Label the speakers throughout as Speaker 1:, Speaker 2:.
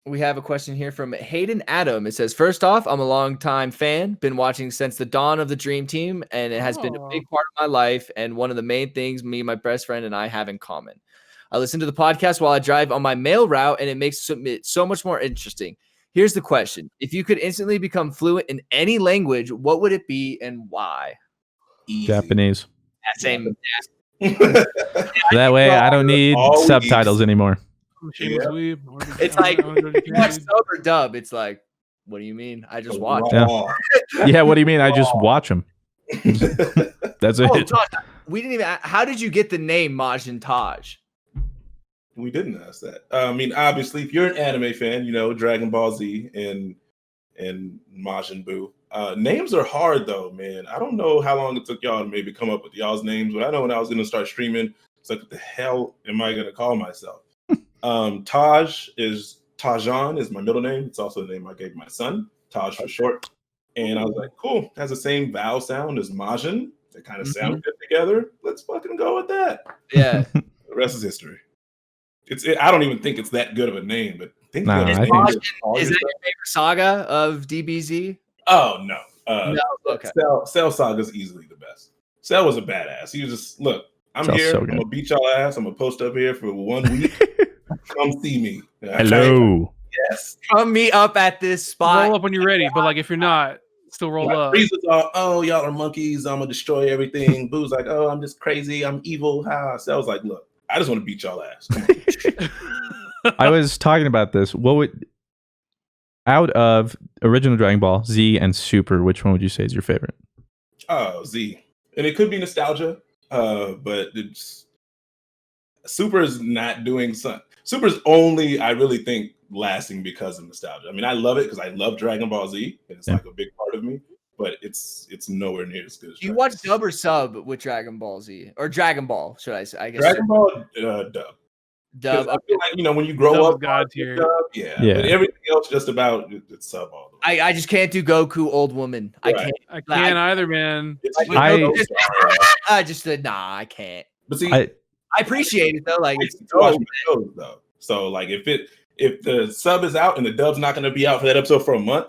Speaker 1: We have a question here from Hayden Adam. It says, first off, I'm a longtime fan, been watching since the dawn of the Dream Team, and it has been a big part of my life and one of the main things me, my best friend, and I have in common. I listen to the podcast while I drive on my mail route, and it makes it so much more interesting. Here's the question. If you could instantly become fluent in any language, what would it be and why?
Speaker 2: Easy.
Speaker 3: Japanese.
Speaker 1: Same.
Speaker 3: That way I don't need subtitles anymore.
Speaker 1: Yeah. It's like you watch sub or dub. It's like, what do you mean? I just watch.
Speaker 3: Yeah, what do you mean? I just watch them. That's it.
Speaker 1: Todd, we didn't even. How did you get the name Majin Taj?
Speaker 2: We didn't ask that. I mean, obviously, if you're an anime fan, you know Dragon Ball Z and Majin Buu. Names are hard though, man. I don't know how long it took y'all to maybe come up with y'all's names, but I know when I was going to start streaming, it's like, what the hell am I going to call myself? Tajan is my middle name. It's also the name I gave my son, Taj for short. And I was like, cool, it has the same vowel sound as Majin. They kind of sound good together. Let's fucking go with that.
Speaker 1: Yeah.
Speaker 2: The rest is history. I don't even think it's that good of a name, but
Speaker 1: is that your favorite saga of DBZ?
Speaker 2: Oh no.
Speaker 1: No, okay.
Speaker 2: Cell Saga is easily the best. Cell was a badass. He was just, look, I'm
Speaker 3: Cell's
Speaker 2: here.
Speaker 3: so
Speaker 2: I'm gonna beat y'all ass. I'm gonna post up here for 1 week. Come see me.
Speaker 3: Hello.
Speaker 2: Yes.
Speaker 1: Come meet up at this spot.
Speaker 4: Roll up when you're ready, but like if you're not, still roll up.
Speaker 2: Frieza's all, oh, y'all are monkeys. I'm gonna destroy everything. Boo's like, oh, I'm just crazy. I'm evil. Ha. Cell's like, look, I just want to beat y'all ass. Come on.
Speaker 3: I was talking about this. What would, out of original Dragon Ball, Z, and Super, which one would you say is your favorite?
Speaker 2: Oh, Z. And it could be nostalgia, but it's Super is not doing something. Super's only, I really think, lasting because of nostalgia. I mean, I love it because I love Dragon Ball Z, and it's like a big part of me. But it's nowhere near as good as
Speaker 1: you watch dub or sub with Dragon Ball Z? Or Dragon Ball, should I say? I guess
Speaker 2: Dragon Ball dub.
Speaker 1: Dub.
Speaker 2: I feel like, you know, when you grow up,
Speaker 4: God tier.
Speaker 2: Yeah. But everything else just about it's sub all the way.
Speaker 1: I just can't do Goku old woman.
Speaker 2: Right.
Speaker 4: I can't either, man.
Speaker 1: I just said nah, I can't.
Speaker 2: But see,
Speaker 1: I appreciate it though. Like it's
Speaker 2: shows, though. So like if the sub is out and the dub's not going to be out for that episode for a month,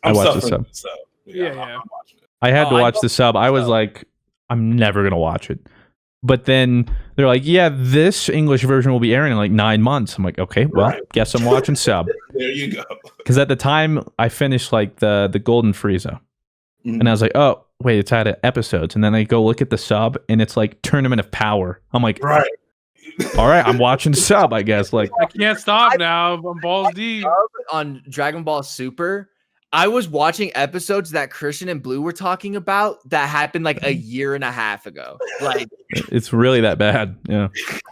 Speaker 2: I'm
Speaker 3: watch
Speaker 2: suffering
Speaker 3: the
Speaker 2: sub.
Speaker 4: Yeah.
Speaker 2: I'm watching it.
Speaker 3: I had to watch the sub. I was like, I'm never gonna watch it. But then they're like, yeah, this English version will be airing in like 9 months. I'm like, okay, well, guess I'm watching sub.
Speaker 2: There you go.
Speaker 3: Because at the time I finished like the Golden Frieza, and I was like, oh wait, it's out of episodes. And then I go look at the sub, and it's like Tournament of Power. I'm like,
Speaker 2: right.
Speaker 3: All right, I'm watching sub. I guess like
Speaker 4: I can't stop now. I'm balls deep
Speaker 1: on Dragon Ball Super. I was watching episodes that Christian and Blue were talking about that happened like a year and a half ago. Like
Speaker 3: it's really that bad. Yeah.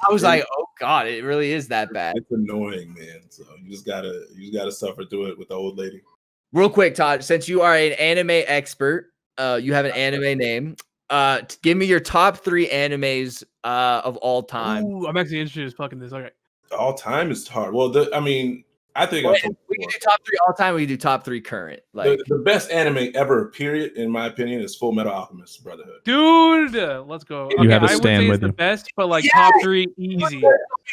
Speaker 1: I was like, oh God, it really is that bad.
Speaker 2: It's annoying, man. So you just gotta suffer through it with the old lady.
Speaker 1: Real quick, Todd, since you are an anime expert, you have an anime name. Give me your top 3 animes of all time.
Speaker 4: Ooh, I'm actually interested in fucking this. Okay.
Speaker 2: All time is hard. Well, I think
Speaker 1: we can do top 3 all time. We can do top 3 current. Like
Speaker 2: the best anime ever, period, in my opinion, is Full Metal Alchemist Brotherhood.
Speaker 4: Dude, let's go.
Speaker 3: You have a stand
Speaker 4: I would say
Speaker 3: with
Speaker 4: it's
Speaker 3: you.
Speaker 4: the best, but like top 3 easy.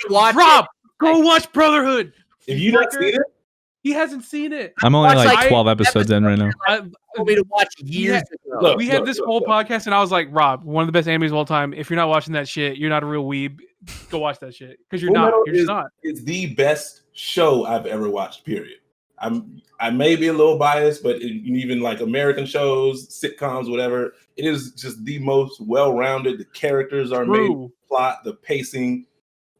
Speaker 1: Watch
Speaker 4: Rob, go watch Brotherhood.
Speaker 2: If you not seen it,
Speaker 4: he hasn't seen it.
Speaker 3: I'm only like 12 episodes in right now.
Speaker 1: told me to watch years ago.
Speaker 4: We had this whole podcast, and I was like, Rob, one of the best animes of all time. If you're not watching that shit, you're not a real weeb. Go watch that shit because you're not. You're just not.
Speaker 2: It's the best show I've ever watched. Period. I may be a little biased, but even like American shows, sitcoms, whatever, it is just the most well-rounded. The characters are made, the plot, the pacing,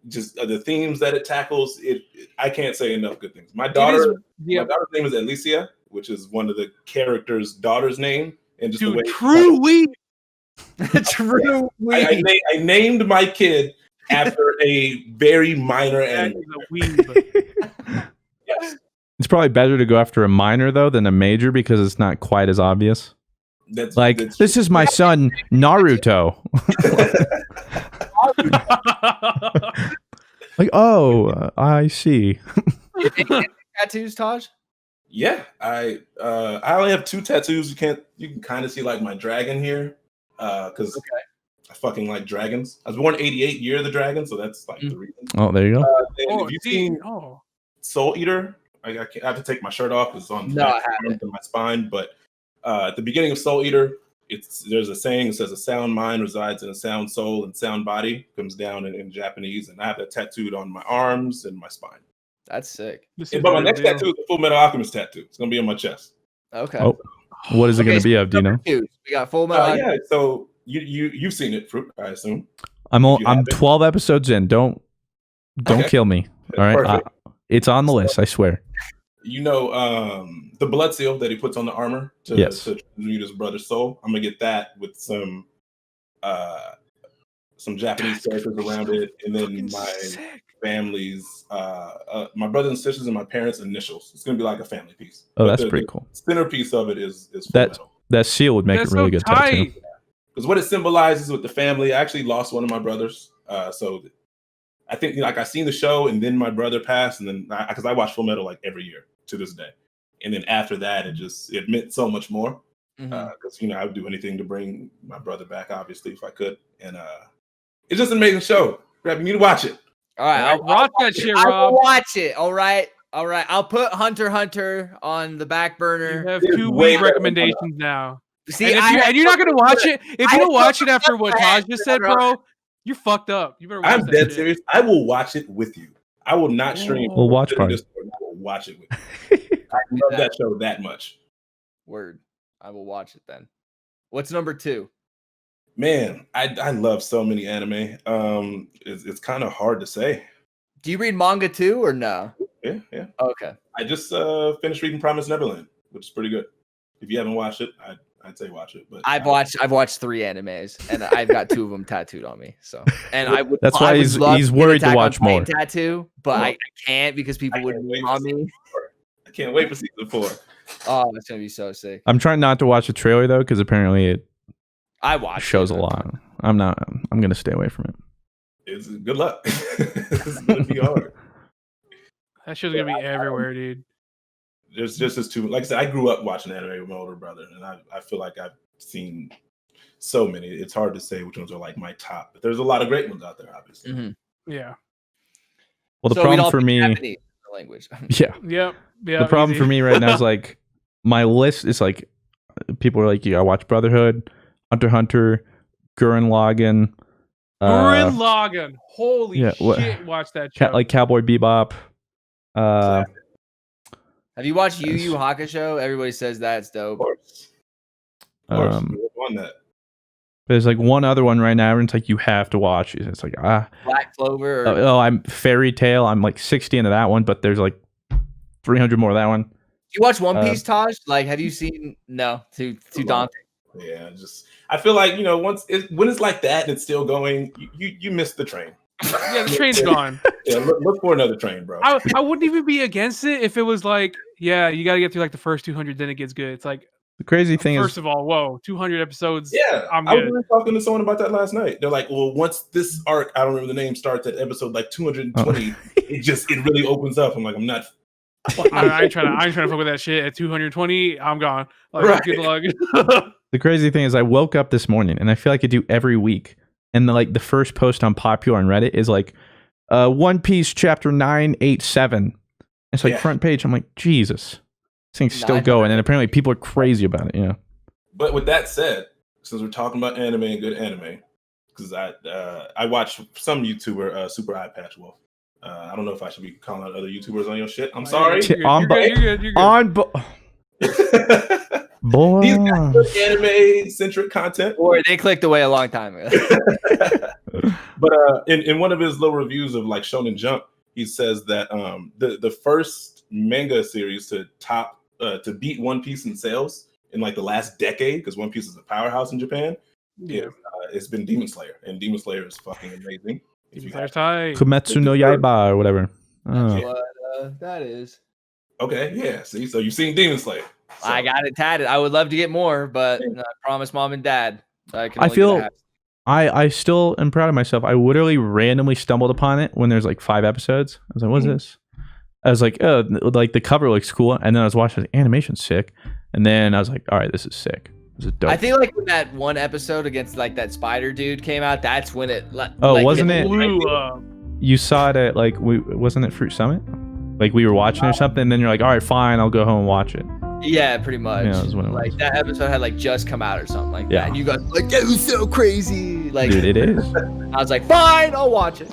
Speaker 2: just the themes that it tackles. I can't say enough good things. My daughter's name is Alicia, which is one of the characters' daughter's name, and just the way
Speaker 4: true weeb.
Speaker 1: True weeb.
Speaker 2: I named my kid after a very minor anime. Yes.
Speaker 3: It's probably better to go after a minor though than a major because it's not quite as obvious. This is my son Naruto. Like, oh, I see.
Speaker 1: Tattoos, Taj?
Speaker 2: Yeah, I only have 2 tattoos. You can kind of see like my dragon here, because I fucking like dragons. I was born 88, year of the dragon, so that's like the reason.
Speaker 3: Oh, there you go.
Speaker 2: Have you seen Soul Eater I have to take my shirt off because it's on
Speaker 1: No,
Speaker 2: my
Speaker 1: I haven't.
Speaker 2: arms and my spine. But at the beginning of Soul Eater, there's a saying that says a sound mind resides in a sound soul, and sound body comes down in Japanese. And I have that tattooed on my arms and my spine.
Speaker 1: That's sick.
Speaker 2: But my next tattoo is a Full Metal Alchemist tattoo. It's gonna be on my chest.
Speaker 1: Okay.
Speaker 3: Oh, what is it going to be of? Do you know?
Speaker 1: We got Full Metal.
Speaker 2: Yeah. So you've seen it, Fruit, I assume.
Speaker 3: I'm 12 episodes in. Don't kill me. All right. It's on the list. I swear.
Speaker 2: You know, the blood seal that he puts on the armor to transmute his brother's soul. I'm gonna get that with some Japanese characters around it, and then my family's, my brothers and sisters and my parents' initials. It's gonna be like a family piece.
Speaker 3: Oh, that's pretty cool.
Speaker 2: The centerpiece of it is Full Metal.
Speaker 3: That seal would make a really good tattoo.
Speaker 2: Because what it symbolizes with the family, I actually lost one of my brothers. So I think like I seen the show, and then my brother passed, and then because I watch Full Metal like every year to this day, and then after that, it meant so much more. Because I would do anything to bring my brother back, obviously, if I could. And it's just an amazing show. You need to watch it.
Speaker 1: All right,
Speaker 4: I'll watch that shit,
Speaker 1: I
Speaker 4: Rob.
Speaker 1: will watch it. All right. I'll put Hunter x Hunter on the back burner.
Speaker 4: You have 2 week recommendations now.
Speaker 1: See,
Speaker 4: and you're not gonna watch it. If you don't watch it after what Taj just said, bro, you're fucked up. You better watch
Speaker 2: I'm dead serious. I will watch it with you. I will not stream.
Speaker 3: We'll watch party.
Speaker 2: I will watch it with you. I love that show that much.
Speaker 1: Word. I will watch it then. What's number 2?
Speaker 2: Man, I love so many anime. It's kind of hard to say.
Speaker 1: Do you read manga too or no?
Speaker 2: Yeah.
Speaker 1: Okay.
Speaker 2: I just finished reading Promised Neverland, which is pretty good. If you haven't watched it, I'd say watch it. But
Speaker 1: I've watched 3 animes, and I've got 2 of them tattooed on me. So, and I would.
Speaker 3: That's why he's worried to watch more.
Speaker 1: Tattoo, but I can't because people would wait on me.
Speaker 2: I can't wait for season 4.
Speaker 1: Oh, that's gonna be so sick.
Speaker 3: I'm trying not to watch the trailer though, because apparently it shows a lot. I'm gonna stay away from it.
Speaker 2: It's good luck. It's gonna be hard.
Speaker 4: That show's gonna be everywhere, dude.
Speaker 2: There's just too. Like I said, I grew up watching anime with my older brother, and I feel like I've seen so many. It's hard to say which ones are like my top, but there's a lot of great ones out there, obviously.
Speaker 4: Mm-hmm. Yeah.
Speaker 3: Well, the problem for me,
Speaker 1: Japanese language.
Speaker 4: Yeah.
Speaker 3: The problem for me right now is like my list is like people are like, I watch Brotherhood, Hunter x Hunter, Gurren Lagann.
Speaker 4: Gurren Lagann. Holy shit! Watch that show.
Speaker 3: Like Cowboy Bebop.
Speaker 1: Have you watched Yu Yu Hakusho? Everybody says that's dope.
Speaker 2: Of course. On that.
Speaker 3: There's like one other one right now, and it's like you have to watch. It's like
Speaker 1: Black Clover.
Speaker 3: I'm Fairy Tail. I'm like 60 into that one, but there's like 300 more of that one.
Speaker 1: Do you watch One Piece, Taj? Like, have you seen? No, too daunting.
Speaker 2: Yeah, I feel like when it's like that and it's still going, you missed the train.
Speaker 4: Yeah, the train's gone.
Speaker 2: Yeah, look for another train, bro.
Speaker 4: I wouldn't even be against it if it was like, yeah, you got to get through like the first 200, then it gets good. It's like
Speaker 3: the crazy thing
Speaker 4: first of all, whoa, 200 episodes.
Speaker 2: Yeah,
Speaker 4: I'm
Speaker 2: I was
Speaker 4: good.
Speaker 2: really talking to someone about that last night. They're like, well, once this arc, I don't remember the name, starts at episode like 220, it really opens up. I'm like, I'm not.
Speaker 4: I ain't trying to fuck with that shit. At 220, I'm gone. Like,
Speaker 2: Right.
Speaker 4: good luck.
Speaker 3: The crazy thing is I woke up this morning and I feel like I do every week. And the first post on Popular on Reddit is like, One Piece chapter 987. It's like front page. I'm like, Jesus, this thing's still going. And apparently people are crazy about it. Yeah.
Speaker 2: But with that said, since we're talking about anime and good anime, because I watch some YouTuber, Super Eye Patch Wolf. I don't know if I should be calling out other YouTubers on your shit. I'm sorry.
Speaker 4: You're good.
Speaker 3: Boy.
Speaker 2: He's got good anime-centric content.
Speaker 1: Or they clicked away a long time ago.
Speaker 2: But in one of his little reviews of like Shonen Jump, he says that the first manga series to beat One Piece in sales in like the last decade, because One Piece is a powerhouse in Japan, it's been Demon Slayer, and Demon Slayer is fucking amazing.
Speaker 3: Kumetsu no Yaiba or whatever.
Speaker 1: That's what that is.
Speaker 2: Okay, yeah. See, so you've seen Demon Slayer. So.
Speaker 1: I got it tatted. I would love to get more, but I promise Mom and Dad. I
Speaker 3: feel I still am proud of myself. I literally randomly stumbled upon it when there's like 5 episodes. I was like, what's this? I was like, oh, like the cover looks cool. And then I was watching the animation's sick. And then I was like, all right, this is sick. This is dope.
Speaker 1: I think like when that one episode against like that spider dude came out, that's when it
Speaker 3: wasn't it
Speaker 4: blew up.
Speaker 3: You saw it at like wasn't it Fruit Summit? Like we were watching or something, and then you're like, all right, fine, I'll go home and watch it.
Speaker 1: Yeah, pretty much.
Speaker 3: Yeah, that's when it
Speaker 1: like
Speaker 3: was.
Speaker 1: that episode had like just come out or something like
Speaker 3: Yeah.
Speaker 1: that. And you guys were like, that was so crazy. Like,
Speaker 3: Dude, it is.
Speaker 1: I was like, fine, I'll watch it.